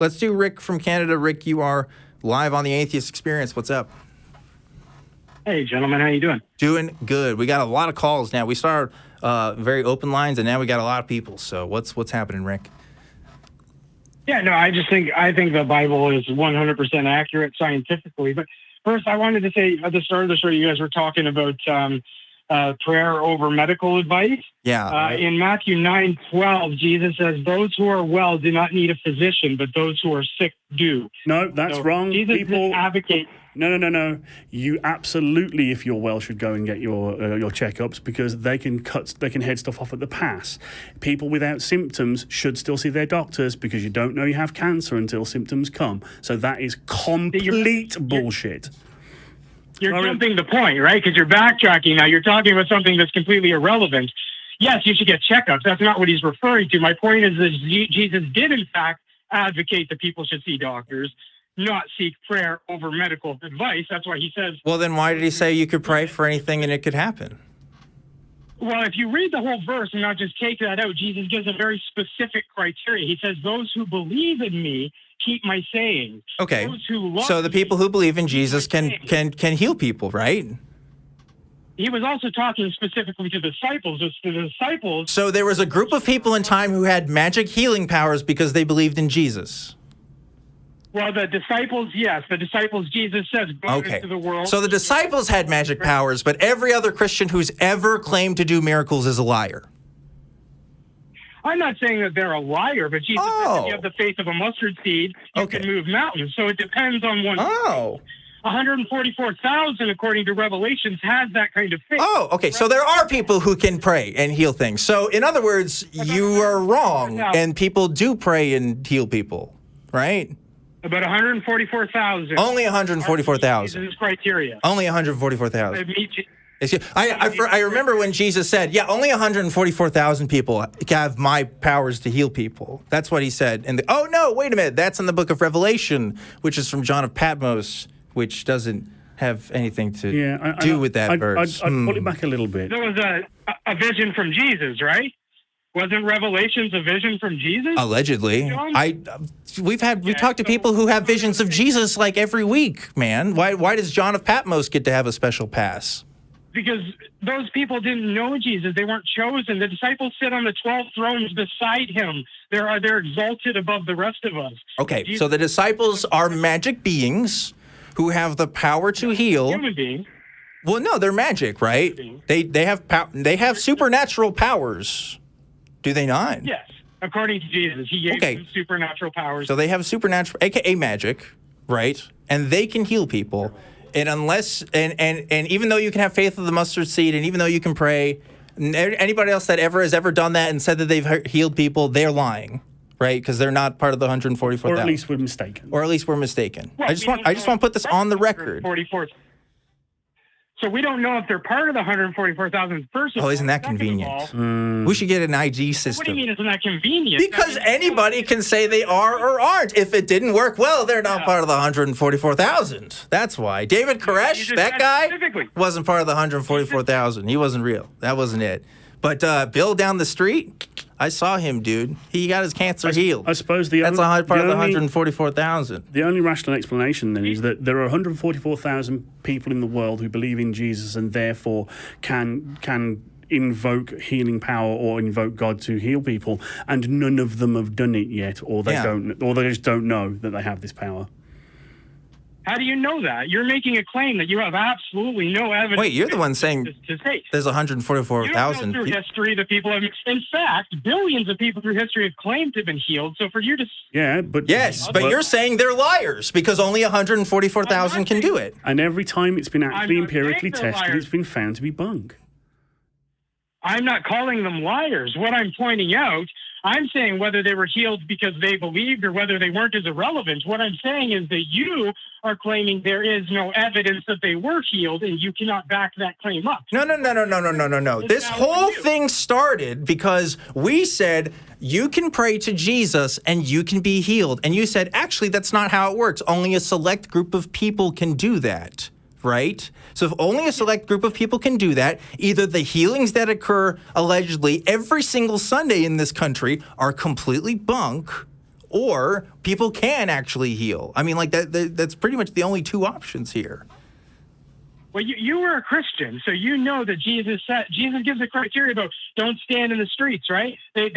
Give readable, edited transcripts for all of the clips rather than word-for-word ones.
Let's do Rick from Canada. Rick, you are live on the Atheist Experience. What's up? Hey, gentlemen. How you doing? Doing good. We got a lot of calls now. We started very open lines, and now we got a lot of people. So what's happening, Rick? Yeah, no, I think the Bible is 100% accurate scientifically. But first, I wanted to say at the start of the show, you guys were talking about prayer over medical advice. Yeah. In Matthew 9:12, Jesus says, "Those who are well do not need a physician, but those who are sick do." No, that's wrong. Jesus People advocate. No. You absolutely, if you're well, should go and get your checkups, because they can head stuff off at the pass. People without symptoms should still see their doctors, because you don't know you have cancer until symptoms come. So that is complete bullshit. You're jumping the point, right? Because you're backtracking now. You're talking about something that's completely irrelevant. Yes, you should get checkups. That's not what he's referring to. My point is that Jesus did, in fact, advocate that people should see doctors, not seek prayer over medical advice. That's why he says... Well, then why did he say you could pray for anything and it could happen? Well, if you read the whole verse and not just take that out, Jesus gives a very specific criteria. He says, "Those who believe in me keep my saying." Okay. Those who love So the people who believe in Jesus can heal people, right? He was also talking specifically to disciples. It's the disciples. So there was a group of people in time who had magic healing powers because they believed in Jesus. Well, the disciples, yes. The disciples, Jesus says, go into the world. So the disciples had magic powers, but every other Christian who's ever claimed to do miracles is a liar. I'm not saying that they're a liar, but Jesus says if you have the faith of a mustard seed, you can move mountains. So it depends on one. 144,000, according to Revelations, has that kind of faith. Oh, okay. So there are people who can pray and heal things. So in other words, you are wrong, and people do pray and heal people, right? About 144,000. Only 144,000. Jesus' criteria. Only 144,000. I remember when Jesus said, "Yeah, only 144,000 people have my powers to heal people." That's what he said. And oh no, wait a minute, that's in the book of Revelation, which is from John of Patmos, which doesn't have anything to do with that verse. I'd pull it back a little bit. There was a vision from Jesus, right? Wasn't Revelations a vision from Jesus? Allegedly. We've talked to people who have visions of Jesus like every week, man. Why does John of Patmos get to have a special pass? Because those people didn't know Jesus. They weren't chosen. The disciples sit on the 12 thrones beside him. They're exalted above the rest of us. Okay, so the disciples are magic beings who have the power to heal. Human beings. Well, no, they're magic, right? They have supernatural powers. Do they not? Yes. According to Jesus, he gave them supernatural powers. So they have supernatural, aka magic, right? And they can heal people. And unless and even though you can have faith of the mustard seed, and even though you can pray, anybody else that has ever done that and said that they've healed people, they're lying, right? Because they're not part of the 144,000. Or at least we're mistaken. Well, I just want to put this on the record. 44. So we don't know if they're part of the 144,000. First of all, isn't that convenient? We should get an ID system. What do you mean isn't that convenient? Because anybody can say they are or aren't. If it didn't work well, they're not part of the 144,000. That's why. David Koresh, that guy, wasn't part of the 144,000. He wasn't real. That wasn't it. But Bill down the street, I saw him, dude. He got his cancer healed. I suppose that's part of the 144,000. The only rational explanation then is that there are 144,000 people in the world who believe in Jesus and therefore can invoke healing power or invoke God to heal people, and none of them have done it yet, or they just don't know that they have this power. How do you know that? You're making a claim that you have absolutely no evidence. Wait, you're the one saying there's 144,000 people. Through history, the people have, in fact, billions of people through history have claimed to have been healed. So for you to... but you're saying they're liars because only 144,000 can do it. And every time it's been actually empirically tested, it's been found to be bunk. I'm not calling them liars. What I'm pointing out, I'm saying whether they were healed because they believed or whether they weren't is irrelevant. What I'm saying is that you are claiming there is no evidence that they were healed, and you cannot back that claim up. No. This whole thing started because we said you can pray to Jesus and you can be healed. And you said, actually, that's not how it works. Only a select group of people can do that. Right? So if only a select group of people can do that, either the healings that occur allegedly every single Sunday in this country are completely bunk, or people can actually heal. I mean, like that's pretty much the only two options here. Well, you were a Christian, so you know that Jesus gives a criteria about don't stand in the streets, right? They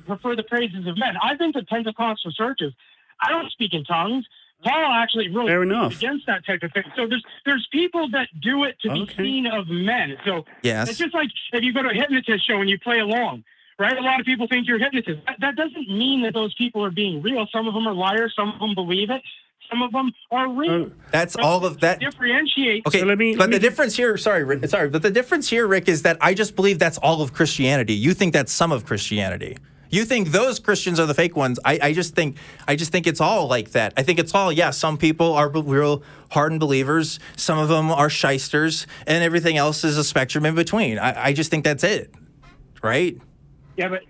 prefer the praises of men. I've been to Pentecostal churches. I don't speak in tongues. Paul actually really against that type of thing. So there's people that do it to be seen of men. So it's just like if you go to a hypnotist show and you play along, right? A lot of people think you're a hypnotist. That doesn't mean that those people are being real. Some of them are liars. Some of them believe it. Some of them are real. That's all of that. Differentiate. Okay, so the difference here, but the difference here, Rick, is that I just believe that's all of Christianity. You think that's some of Christianity. You think those Christians are the fake ones. I just think it's all like that. I think it's all, some people are real hardened believers. Some of them are shysters, and everything else is a spectrum in between. I just think that's it, right? Yeah, but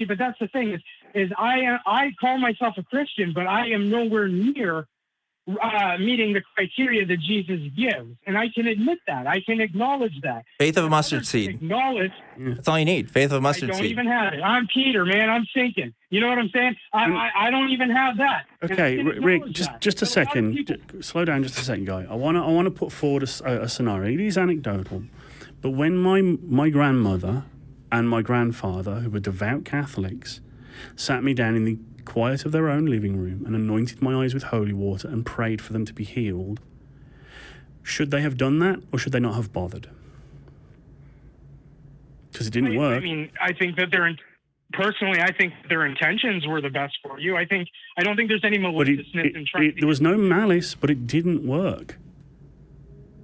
but that's the thing is I call myself a Christian, but I am nowhere near meeting the criteria that Jesus gives, and I can admit that. I can acknowledge that. Faith of a mustard seed. That's all you need. Faith of a mustard seed. I don't even have it. I'm Peter, man. I'm sinking. You know what I'm saying? I don't even have that. Okay, Rick, just a second. Slow down just a second, guy. I want to put forward a scenario. It is anecdotal, but when my grandmother and my grandfather, who were devout Catholics, sat me down in the quiet of their own living room and anointed my eyes with holy water and prayed for them to be healed, should they have done that, or should they not have bothered? Because it didn't work. I mean, I think that personally, I think their intentions were the best for you. I don't think there's any maliciousness in trying to... There was no malice, but it didn't work.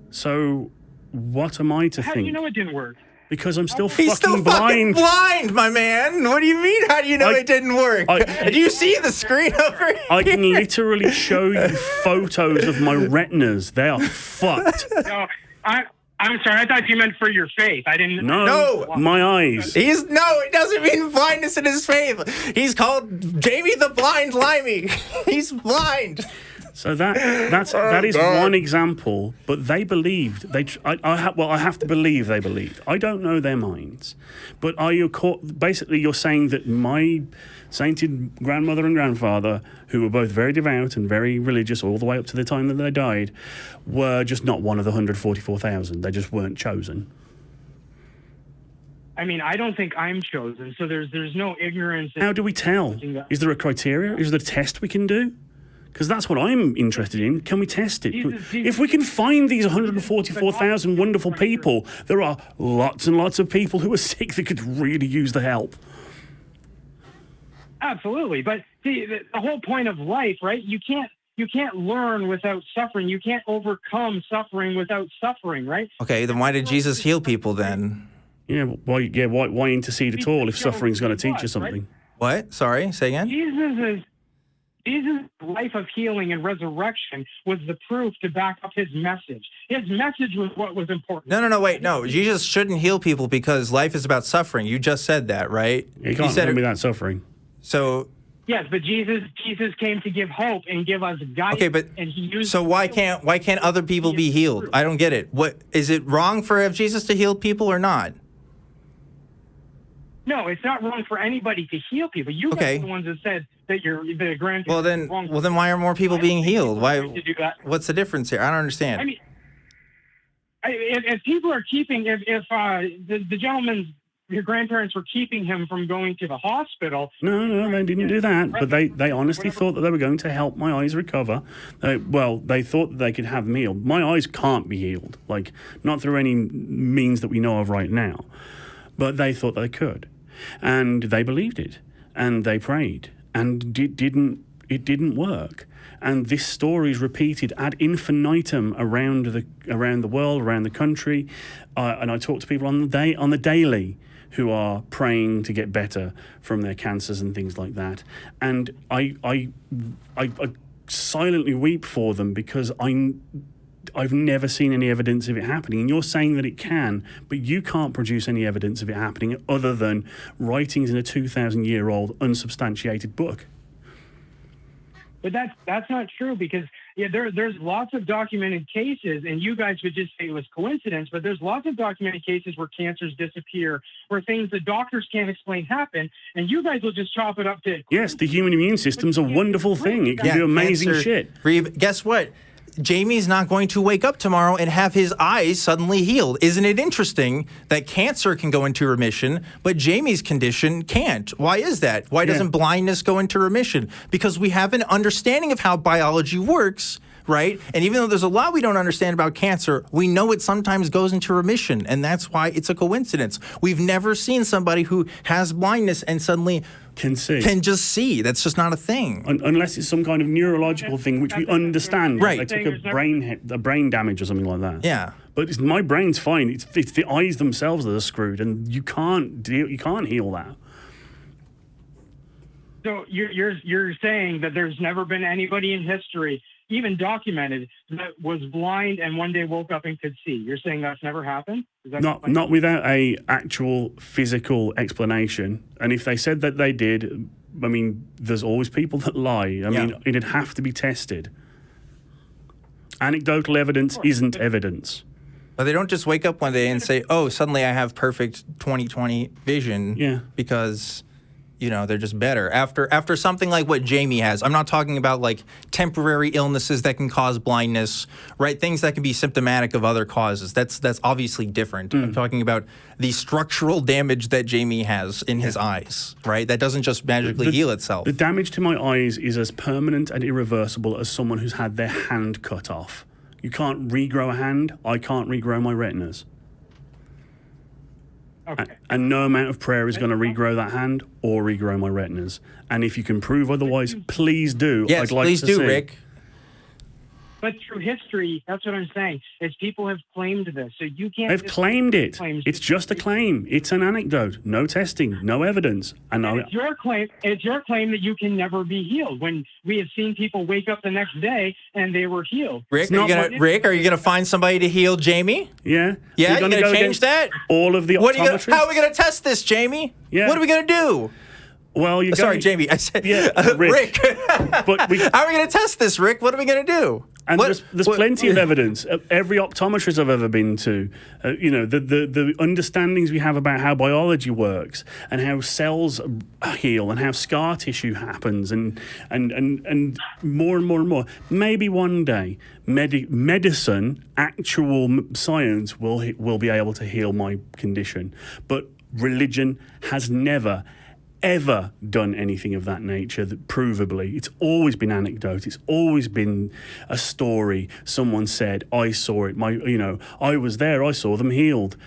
So what am I to think? How do you know it didn't work? Because I'm still He's fucking blind. blind. Blind, my man. What do you mean? How do you know it didn't work? Do you see the screen over here? I can literally show you photos of my retinas. They are fucked. No, I'm sorry. I thought you meant for your faith. I didn't. No, my eyes. It doesn't mean blindness in his faith. He's called Jamie the Blind Limey. He's blind. So that is one example, but they believed. I have to believe they believed. I don't know their minds, but basically you're saying that my sainted grandmother and grandfather, who were both very devout and very religious all the way up to the time that they died, were just not one of the 144,000. They just weren't chosen. I mean, I don't think I'm chosen, so there's no ignorance. How do we tell? Is there a criteria? Is there a test we can do? Because that's what I'm interested in. Can we test it? If we can find these 144,000 wonderful people, there are lots and lots of people who are sick that could really use the help. Absolutely. But see, the whole point of life, right? You can't learn without suffering. You can't overcome suffering without suffering, right? Okay, then why did Jesus heal people then? Yeah, why intercede at all if suffering's going to teach you something? Right? What? Sorry, say again? Jesus' life of healing and resurrection was the proof to back up his message. His message was what was important. No. Jesus shouldn't heal people because life is about suffering. You just said that, right? You can't tell me that suffering. So... Yes, but Jesus came to give hope and give us guidance. Okay, but and he used so why can't other people be healed? I don't get it. What is it wrong for Jesus to heal people or not? No, it's not wrong for anybody to heal people. You guys are the ones that said that the grandparents. Well, then why are more people being healed? Why? What's the difference here? I don't understand. I mean, if people are keeping, if the gentleman's your grandparents were keeping him from going to the hospital. No, they didn't do that. But they honestly thought that they were going to help my eyes recover. They thought that they could have them healed. My eyes can't be healed, not through any means that we know of right now. But they thought they could. And they believed it. And they prayed. And it didn't work. And this story is repeated ad infinitum around the world, around the country. And I talk to people on the daily who are praying to get better from their cancers and things like that. And I silently weep for them because I've never seen any evidence of it happening. And you're saying that it can, but you can't produce any evidence of it happening other than writings in a 2,000-year-old unsubstantiated book. But that's not true because Yeah, there's lots of documented cases, and you guys would just say it was coincidence, but there's lots of documented cases where cancers disappear, where things the doctors can't explain happen, and you guys will just chop it up to... Yes, the human immune system's a wonderful thing. It can do amazing cancer, shit. Guess what? Jamie's not going to wake up tomorrow and have his eyes suddenly healed. Isn't it interesting that cancer can go into remission, but Jamie's condition can't? Why is that? Why doesn't blindness go into remission? Because we have an understanding of how biology works, right? And even though there's a lot we don't understand about cancer, we know it sometimes goes into remission, and that's why it's a coincidence. We've never seen somebody who has blindness and suddenly can just see. That's just not a thing. Unless it's some kind of neurological thing which we understand. Right. They took a brain damage or something like that. Yeah. But my brain's fine. It's the eyes themselves that are screwed, and you can't heal that. So you're saying that there's never been anybody in history, even documented, that was blind and one day woke up and could see. You're saying that's never happened? Not without a actual physical explanation. And if they said that they did, I mean, there's always people that lie. I mean, it'd have to be tested. Anecdotal evidence isn't evidence. But they don't just wake up one day and say, "Oh, suddenly I have perfect 20/20 vision." Yeah. Because they're just better after something like what Jamie has. I'm not talking about like temporary illnesses that can cause blindness, right? Things that can be symptomatic of other causes. That's obviously different. I'm talking about the structural damage that Jamie has in his eyes, right? That doesn't just magically heal itself. The damage to my eyes is as permanent and irreversible as someone who's had their hand cut off. You can't regrow a hand. I can't regrow my retinas. Okay. And no amount of prayer is going to regrow that hand or regrow my retinas. And if you can prove otherwise, please do. Yes, I'd like please to do, see. Rick. But through history, that's what I'm saying, is people have claimed this. So you can't... They've claimed it. It's just a claim. It's an anecdote. No testing, no evidence. And it's your claim that you can never be healed, when we have seen people wake up the next day and they were healed. Rick, are you gonna find somebody to heal Jamie? Yeah. Yeah, you're gonna change that? All of the optometrists? How are we gonna test this, Jamie? Yeah. What are we gonna do? Well, sorry, Jamie. I said Rick. But how are we going to test this, Rick? What are we going to do? And there's plenty of evidence. Every optometrist I've ever been to, the understandings we have about how biology works and how cells heal and how scar tissue happens and more and more and more. Maybe one day, medicine, actual science will be able to heal my condition. But religion has never ever done anything of that nature that provably. It's always been anecdote. It's always been a story. Someone said, I saw it. I was there. I saw them healed.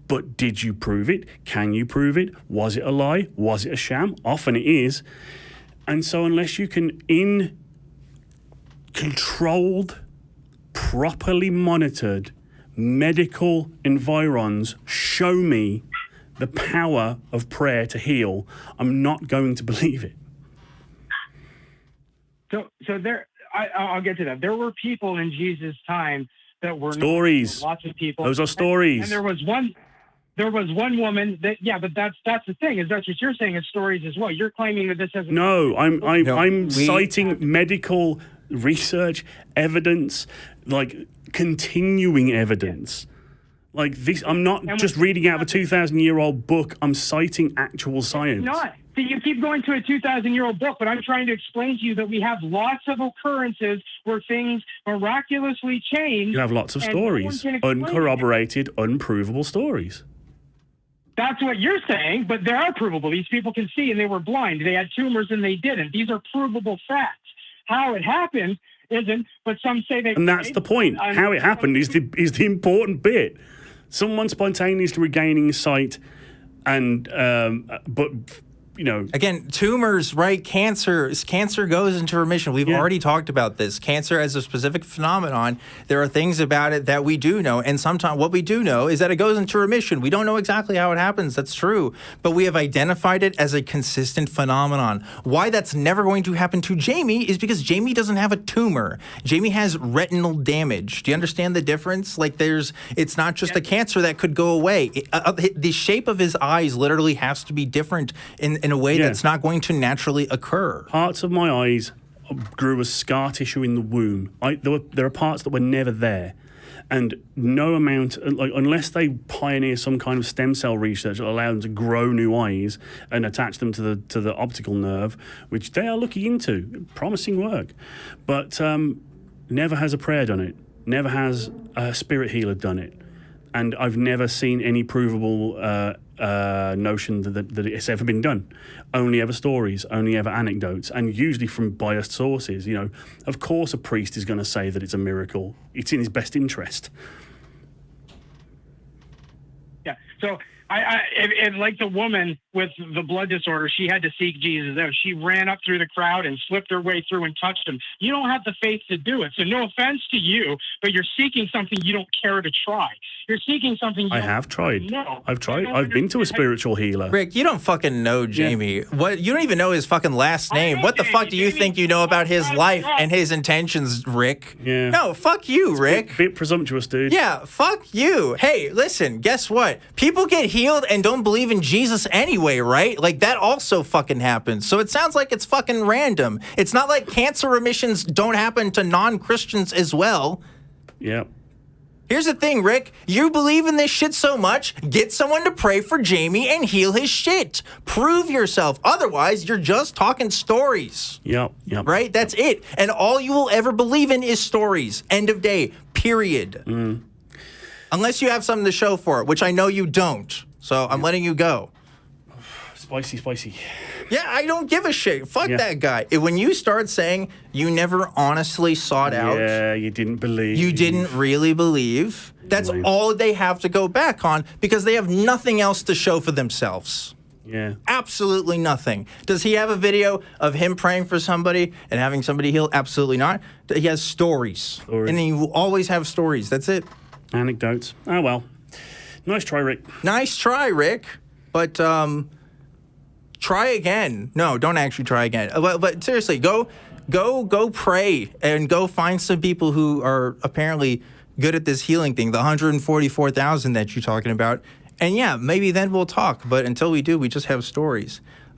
But did you prove it? Can you prove it? Was it a lie? Was it a sham? Often it is. And so unless you can, in controlled, properly monitored medical environs, show me the power of prayer to heal, I'm not going to believe it. So there, I'll get to that. There were people in Jesus' time that were stories. Lots of people. Those are stories. And there was one woman that, but that's the thing, is that's what you're saying is stories as well. You're claiming that this hasn't. No, I'm citing medical research, evidence, like continuing evidence. Like this, I'm not just reading out of a 2,000-year-old book. I'm citing actual science. Not. So you keep going to a 2,000-year-old book, but I'm trying to explain to you that we have lots of occurrences where things miraculously change. You have lots of stories, uncorroborated, unprovable stories. That's what you're saying, but they are provable. These people can see and they were blind. They had tumors and they didn't. These are provable facts. How it happened isn't, but some say they... And that's the point. How it happened is the important bit. Someone spontaneously regaining sight, and but again, tumors, right? Cancer goes into remission. We've already talked about this. Cancer as a specific phenomenon. There are things about it that we do know, and sometimes what we do know is that it goes into remission. We don't know exactly how it happens. That's true, but we have identified it as a consistent phenomenon. Why that's never going to happen to Jamie is because Jamie doesn't have a tumor. Jamie has retinal damage. Do you understand the difference? Like, it's not just a cancer that could go away. The shape of his eyes literally has to be different in a way that's not going to naturally occur. Parts of my eyes grew as scar tissue in the womb. There are parts that were never there. And no amount, unless they pioneer some kind of stem cell research that allows them to grow new eyes and attach them to the optical nerve, which they are looking into, promising work. But never has a prayer done it. Never has a spirit healer done it. And I've never seen any provable notion that it's ever been done. Only ever stories, only ever anecdotes, and usually from biased sources. You know, of course, a priest is going to say that it's a miracle. It's in his best interest. Yeah. So I like the woman with the blood disorder, she had to seek Jesus out. She ran up through the crowd and slipped her way through and touched him. You don't have the faith to do it. So no offense to you, but you're seeking something you don't care to try. You're seeking something I have tried. No. I've tried. I've been to a spiritual healer. Rick, you don't fucking know Jamie. What? You don't even know his fucking last name. What the fuck do you think you know about his life and his intentions, Rick? Yeah. No, fuck you, Rick. Bit presumptuous, dude. Yeah, fuck you. Hey, listen, guess what? People get healed and don't believe in Jesus anyway, right? Like, that also fucking happens. So it sounds like it's fucking random. It's not like cancer remissions don't happen to non-Christians as well. Yeah. Here's the thing, Rick. You believe in this shit so much, get someone to pray for Jamie and heal his shit. Prove yourself. Otherwise, you're just talking stories. Yep. Right? That's it. And all you will ever believe in is stories. End of day. Period. Unless you have something to show for it, which I know you don't. So I'm letting you go. Spicy. Yeah, I don't give a shit. Fuck that guy. When you start saying you never honestly sought out. Yeah, you didn't believe. You didn't really believe. That's all they have to go back on because they have nothing else to show for themselves. Yeah. Absolutely nothing. Does he have a video of him praying for somebody and having somebody healed? Absolutely not. He has stories. And he will always have stories. That's it. Anecdotes. Oh, well. Nice try, Rick. Nice try, Rick. But try again. No, don't actually try again. But seriously, go pray and go find some people who are apparently good at this healing thing, the 144,000 that you're talking about. And yeah, maybe then we'll talk. But until we do, we just have stories.